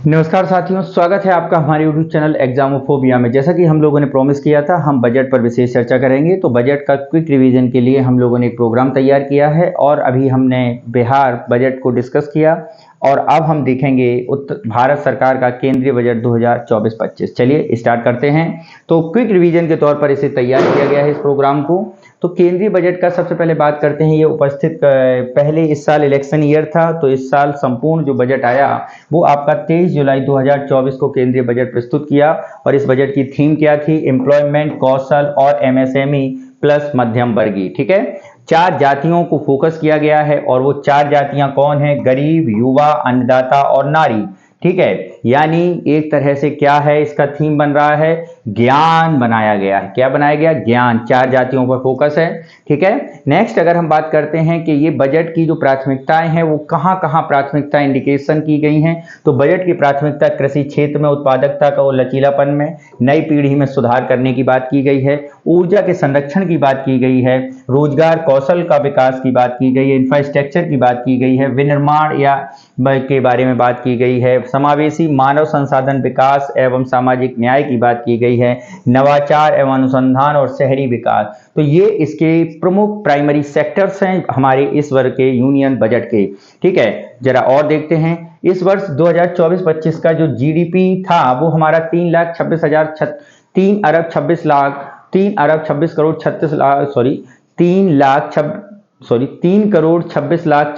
नमस्कार साथियों, स्वागत है आपका हमारे यूट्यूब चैनल एग्जामोफोबिया में। जैसा कि हम लोगों ने प्रॉमिस किया था, हम बजट पर विशेष चर्चा करेंगे। तो बजट का क्विक रिवीजन के लिए हम लोगों ने एक प्रोग्राम तैयार किया है और अभी हमने बिहार बजट को डिस्कस किया और अब हम देखेंगे उत्तर भारत सरकार का केंद्रीय बजट 2024-25। चलिए स्टार्ट करते हैं। तो क्विक रिवीजन के तौर पर इसे तैयार किया गया है इस प्रोग्राम को। तो केंद्रीय बजट का सबसे पहले बात करते हैं। ये उपस्थित पहले इस साल इलेक्शन ईयर था, तो इस साल संपूर्ण जो बजट आया वो आपका 23 जुलाई 2024 को केंद्रीय बजट प्रस्तुत किया। और इस बजट की थीम क्या थी? एम्प्लॉयमेंट, कौशल और एमएसएमई प्लस मध्यम वर्गीय। ठीक है, 4 जातियों को फोकस किया गया है और वो 4 जातियां कौन है? गरीब, युवा, अन्नदाता और नारी। ठीक है, यानी एक तरह से क्या है, इसका थीम बन रहा है, ज्ञान बनाया गया है। क्या बनाया गया? ज्ञान। 4 जातियों पर फोकस है। ठीक है, नेक्स्ट अगर हम बात करते हैं कि ये बजट की जो प्राथमिकताएं हैं वो कहां कहां प्राथमिकता इंडिकेशन की गई हैं, तो बजट की प्राथमिकता कृषि क्षेत्र में उत्पादकता का और लचीलापन में, नई पीढ़ी में सुधार करने की बात की गई है, ऊर्जा के संरक्षण की बात की गई है, रोजगार कौशल का विकास की बात की गई है, इंफ्रास्ट्रक्चर की बात की गई है, विनिर्माण या के बारे में बात की गई है, समावेशी मानव संसाधन विकास एवं सामाजिक न्याय की बात की गई है, नवाचार एवं अनुसंधान और शहरी विकास। तो ये इसके प्रमुख प्राइमरी सेक्टर्स हैं हमारे इस वर्ष के यूनियन बजट के। ठीक है, जरा और देखते हैं। इस वर्ष 2024-25 का जो जीडीपी था वो हमारा 3 करोड़ 26 लाख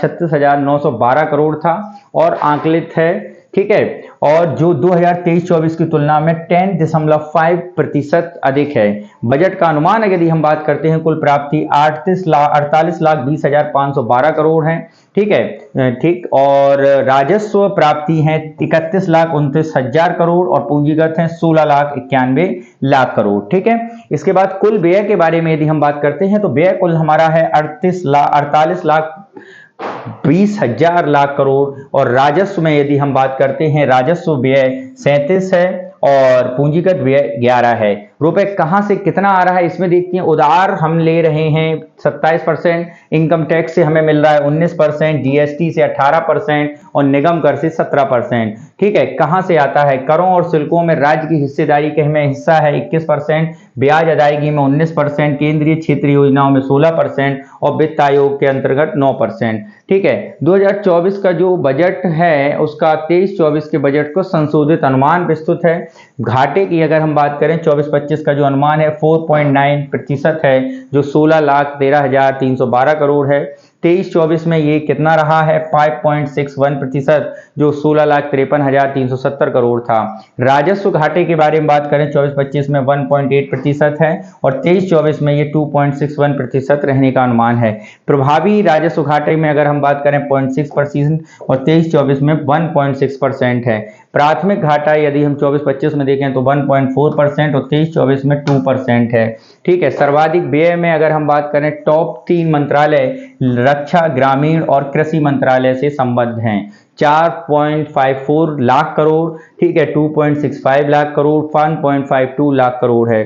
912 करोड़ था और आंकलित है। ठीक है, और जो 2023-24 की तुलना में 10.5% अधिक है। बजट का अनुमान यदि हम बात करते हैं, कुल प्राप्ति 48,20,512 करोड़ है। ठीक है, ठीक, और राजस्व प्राप्ति है 31,29,000 करोड़ और पूंजीगत है 16,91,00,000 करोड़। ठीक है, इसके बाद कुल व्यय के बारे में यदि हम बात करते हैं तो व्यय कुल हमारा है 48,20,000 करोड़ और राजस्व में यदि हम बात करते हैं, राजस्व व्यय 37 है और पूंजीगत व्यय 11 है। रुपए कहां से कितना आ रहा है इसमें देखते हैं। उधार हम ले रहे हैं 27%, इनकम टैक्स से हमें मिल रहा है 19%, जीएसटी से 18% और निगम कर से 17%। ठीक है, कहां से आता है? करों और शुल्कों में राज्य की हिस्सेदारी के में हिस्सा है 21%, ब्याज अदायगी में 19%, केंद्रीय क्षेत्रीय योजनाओं में 16% और वित्त आयोग के अंतर्गत 9%। ठीक है, 2024 का जो बजट है उसका 23-24 के बजट को संशोधित अनुमान प्रस्तुत है। घाटे की अगर हम बात करें 24-25 का जो अनुमान है 4.9% है, जो 16,13,312 करोड़ है। 23-24 में ये कितना रहा है? 5.61%, जो 16,53,370 करोड़ था। राजस्व घाटे के बारे में बात करें 24-25 में 1.8% है और 23-24 में ये 2.61% रहने का अनुमान है। प्रभावी राजस्व घाटे में अगर हम बात करें 0.6% और 23-24 में 1.6% है। प्राथमिक घाटा यदि हम 24-25 में देखें तो 1.4% और 23-24 में 2% है। ठीक है, सर्वाधिक व्यय में अगर हम बात करें टॉप 3 मंत्रालय रक्षा, ग्रामीण और कृषि मंत्रालय से संबद्ध हैं। 4.54 लाख करोड़, ठीक है, 2.65 लाख करोड़, 1.52 लाख करोड़ है।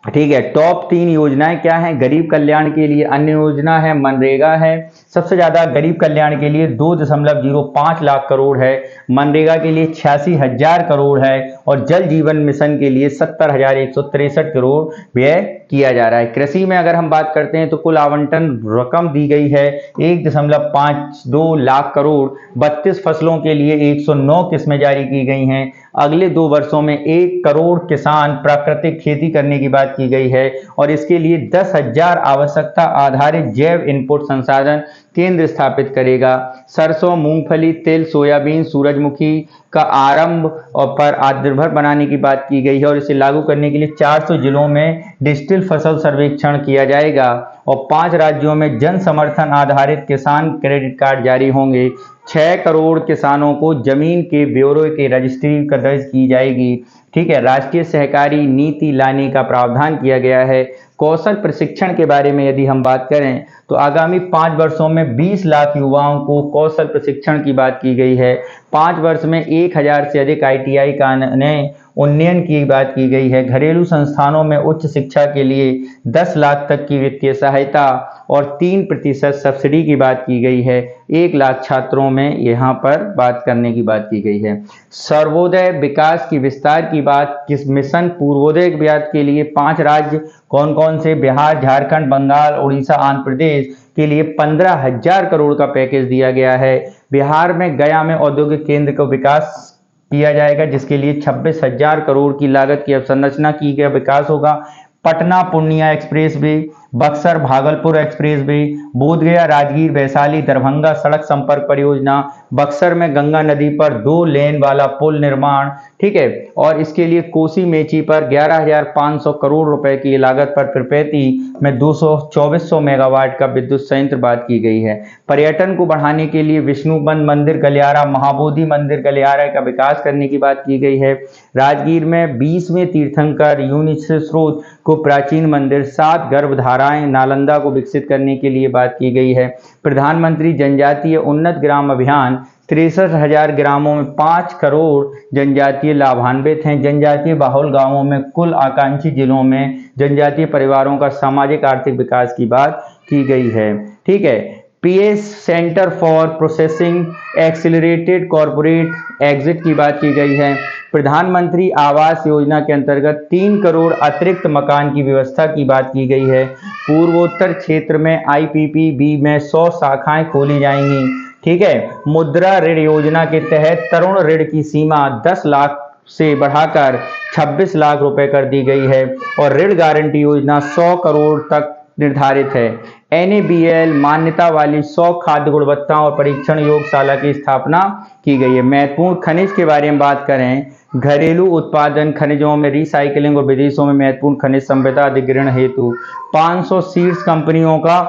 ठीक है, टॉप 3 योजनाएं क्या हैं? गरीब कल्याण के लिए अन्य योजना है, मनरेगा है। सबसे ज्यादा गरीब कल्याण के लिए 2.05 लाख करोड़ है, मनरेगा के लिए 86,000 करोड़ है और जल जीवन मिशन के लिए 70,163 करोड़ व्यय किया जा रहा है। कृषि में अगर हम बात करते हैं तो कुल आवंटन रकम दी गई है 1.52 लाख करोड़। 32 फसलों के लिए 109 किस्में जारी की गई हैं। अगले 2 वर्षों में 1 करोड़ किसान प्राकृतिक खेती करने की बात की गई है और इसके लिए 10,000 आवश्यकता आधारित जैव इनपुट संसाधन केंद्र स्थापित करेगा। सरसों, मूंगफली, तिल, सोयाबीन, सूरजमुखी का आरंभ और पर आत्मनिर्भर बनाने की बात की गई है और इसे लागू करने के लिए 400 जिलों में डिजिटल फसल सर्वेक्षण किया जाएगा और 5 राज्यों में जन समर्थन आधारित किसान क्रेडिट कार्ड जारी होंगे। 6 करोड़ किसानों को जमीन के ब्यौरे की रजिस्ट्री दर्ज की जाएगी। ठीक है, राष्ट्रीय सहकारी नीति लाने का प्रावधान किया गया है। कौशल प्रशिक्षण के बारे में यदि हम बात करें तो आगामी 5 वर्षों में 20 लाख युवाओं को कौशल प्रशिक्षण की बात की गई है। 5 वर्ष में 1,000 से अधिक ITI का नए उन्नयन की बात की गई है। घरेलू संस्थानों में उच्च शिक्षा के लिए 10 लाख तक की वित्तीय सहायता और 3% सब्सिडी की बात की गई है। 1 लाख छात्रों में यहाँ पर बात करने की बात की गई है। सर्वोदय विकास की विस्तार की बात, किस मिशन पूर्वोदय की बात के लिए 5 राज्य कौन कौन से, बिहार, झारखंड, बंगाल, उड़ीसा, आंध्र प्रदेश के लिए 15,000 करोड़ का पैकेज दिया गया है। बिहार में गया में औद्योगिक केंद्र का विकास किया जाएगा, जिसके लिए 26,000 करोड़ की लागत की अवसंरचना की गया विकास होगा। Patna Purnia express way, Buxar Bhagalpur express way, Bodh Gaya Rajgir Vaishali Darbhanga सड़क संपर्क परियोजना, बक्सर में गंगा नदी पर 2 लेन वाला पुल निर्माण, ठीक है। और इसके लिए कोसी मेची पर 11,500 करोड़ रुपए की लागत पर पिरपैती में 2400 मेगावाट का विद्युत संयंत्र बात की गई है। पर्यटन को बढ़ाने के लिए विष्णुपंत मंदिर गलियारा, महाबोधि मंदिर गलियारा का विकास करने की बात की गई है। राजगीर में 20वें तीर्थंकर यूनिसेफ स्रोत को प्राचीन मंदिर, 7 गर्भधाराएं नालंदा को विकसित करने के लिए बात की गई है। प्रधानमंत्री जनजातीय उन्नत ग्राम अभियान, 63,000 ग्रामों में 5 करोड़ जनजातीय लाभान्वित हैं। जनजातीय बाहुल गांवों में कुल आकांक्षी जिलों में जनजातीय परिवारों का सामाजिक आर्थिक विकास की बात की गई है, ठीक है। PS centre for processing accelerated corporate exit की बात की गई है। प्रधानमंत्री आवास योजना के अंतर्गत 3 करोड़ अतिरिक्त मकान की व्यवस्था की बात की गई है। पूर्वोत्तर क्षेत्र में आईपीपीबी में 100 शाखाएं खोली जाएंगी, ठीक है। मुद्रा ऋण योजना के तहत तरुण ऋण की सीमा 10 लाख से बढ़ाकर 26 लाख रुपए कर दी गई है और ऋण गारंटी योजना 100 करोड़ तक निर्धारित है। NABL मान्यता वाली 100 खाद्य गुणवत्ता और परीक्षण योगशाला की स्थापना की गई है। महत्वपूर्ण खनिज के बारे में बात करें, घरेलू उत्पादन खनिजों में रिसाइकलिंग और विदेशों में महत्वपूर्ण खनिज संपदा अधिग्रहण हेतु 500 शीर्ष कंपनियों का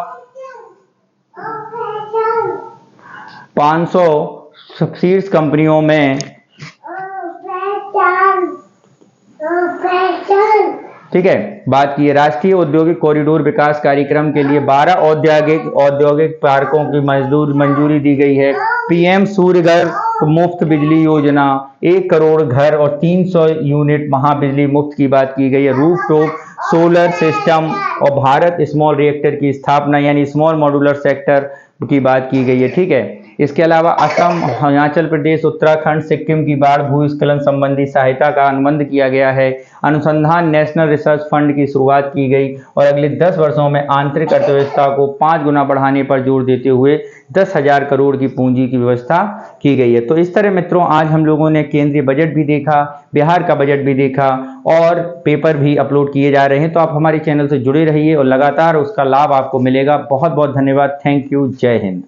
500 शीर्ष कंपनियों में, ठीक है, बात की है। राष्ट्रीय औद्योगिक कॉरिडोर विकास कार्यक्रम के लिए 12 औद्योगिक पार्कों की मंजूरी दी गई है। पीएम सूर्य घर मुफ्त बिजली योजना, 1 करोड़ घर और 300 यूनिट महाबिजली मुफ्त की बात की गई है। रूफटॉप सोलर सिस्टम और भारत स्मॉल रिएक्टर की स्थापना यानी स्मॉल मॉड्यूलर सेक्टर की बात की गई है, ठीक है। इसके अलावा असम, हिमाचल प्रदेश, उत्तराखंड, सिक्किम की बाढ़ भूस्खलन संबंधी सहायता का अनुबंध किया गया है। अनुसंधान नेशनल रिसर्च फंड की शुरुआत की गई और अगले 10 वर्षों में आंतरिक अर्थव्यवस्था को 5 गुना बढ़ाने पर जोर देते हुए 10,000 करोड़ की पूंजी की व्यवस्था की गई है। तो इस तरह मित्रों आज हम लोगों ने केंद्रीय बजट भी देखा, बिहार का बजट भी देखा और पेपर भी अपलोड किए जा रहे हैं। तो आप हमारे चैनल से जुड़े रहिए और लगातार उसका लाभ आपको मिलेगा। बहुत बहुत धन्यवाद। Thank you. जय हिंद।